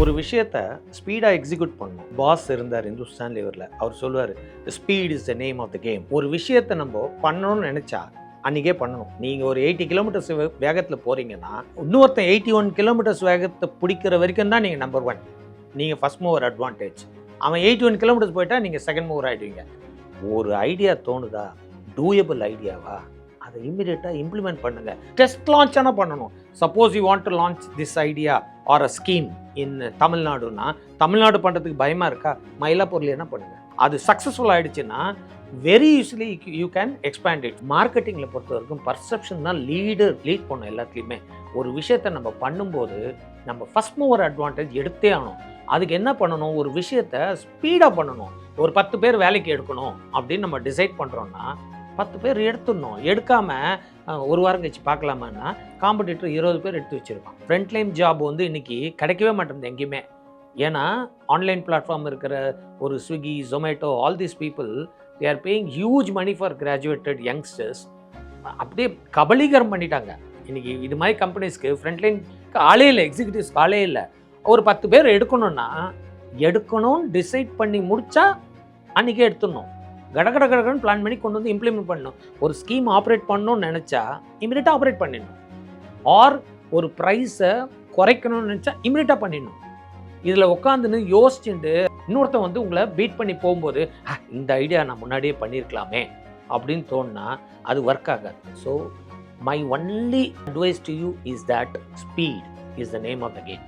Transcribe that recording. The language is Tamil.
ஒரு விஷயத்தை ஸ்பீடாக எக்ஸிக்யூட் பண்ணணும். பாஸ் இருந்தார் இந்துஸ்தான் லீவரில், அவர் சொல்லுவார் speed is the name of the game. ஒரு விஷயத்தை நம்ம பண்ணணும்னு நினச்சா அன்றைக்கே பண்ணணும். நீங்கள் ஒரு 80 கிலோமீட்டர்ஸ் வேகத்தில் போகிறீங்கன்னா இன்னொருத்தன் 81 கிலோமீட்டர்ஸ் வேகத்தை பிடிக்கிற வரைக்கும் தான் நீங்கள் நம்பர் 1. நீங்கள் ஃபஸ்ட் மூவர் அட்வான்டேஜ். அவன் 81 கிலோமீட்டர்ஸ் போயிட்டா நீங்கள் செகண்ட் மூவர் ஆகிடுவீங்க. ஒரு ஐடியா தோணுதா, டூயபிள் ஐடியாவா, அதை இம்மிடியேட்டாக இம்ப்ளிமெண்ட் பண்ணுங்கள். டெஸ்ட் லான்ச் ஆனால் பண்ணணும். Suppose you want to launch this idea or a scheme in தமிழ்நாடுன்னா, தமிழ்நாடு பண்ணுறதுக்கு பயமாக இருக்கா, மயிலாப்பூரில் என்ன பண்ணுங்கள். அது சக்ஸஸ்ஃபுல் ஆகிடுச்சுன்னா very easily you can expand it. மார்க்கெட்டிங்கில் பொறுத்த வரைக்கும் பர்செப்ஷன் தான் லீட் பண்ணும் எல்லாத்துலேயுமே. ஒரு விஷயத்தை நம்ம பண்ணும்போது நம்ம ஃபஸ்ட் மூவர் அட்வான்டேஜ் எடுத்தே ஆகணும். அதுக்கு என்ன பண்ணணும், ஒரு விஷயத்தை ஸ்பீடாக பண்ணணும். ஒரு 10 பேர் வேலைக்கு எடுக்கணும் அப்படின்னு நம்ம டிசைட் பண்ணுறோன்னா 10 பேர் எடுத்துடணும். எடுக்காமல் ஒரு வாரம் கழிச்சு பார்க்கலாமான்னா காம்படிட்டர் 20 பேர் எடுத்து வச்சுருக்கான். ஃப்ரண்ட் லைன் ஜாப் வந்து இன்றைக்கி கிடைக்கவே மாட்டேங்குது எங்கேயுமே. ஏன்னா ஆன்லைன் பிளாட்ஃபார்ம் இருக்கிற ஒரு Swiggy, Zomato, all these people they are paying huge money for graduated youngsters. அப்படியே கபலீகரம் பண்ணிட்டாங்க. இன்றைக்கி இது மாதிரி கம்பெனிஸ்க்கு ஃப்ரண்ட் லைனுக்கு ஆளே இல்லை, எக்ஸிக்யூட்டிவ்ஸ்க்கு ஆளே இல்லை. ஒரு 10 பேர் எடுக்கணும்னா எடுக்கணும்னு டிசைட் பண்ணி முடித்தா அன்றைக்கே எடுத்துடணும். கடகடன்னு பிளான் பண்ணி கொண்டு வந்து இம்ப்ளிமெண்ட் பண்ணணும். ஒரு ஸ்கீம் ஆப்ரேட் பண்ணணும்னு நினச்சா இமீடியட்டாக ஆப்ரேட் பண்ணிடணும். ஆர் ஒரு ப்ரைஸை குறைக்கணும்னு நினச்சா இமீடியட்டாக பண்ணிடணும். இதில் உட்காந்துன்னு யோசிச்சுட்டு இன்னொருத்தன் வந்து உங்களை பீட் பண்ணி போகும்போது இந்த ஐடியா நான் முன்னாடியே பண்ணியிருக்கலாமே அப்படின்னு தோணுனா அது ஒர்க் ஆகாது. So my only advice to you is that speed is the name of the game.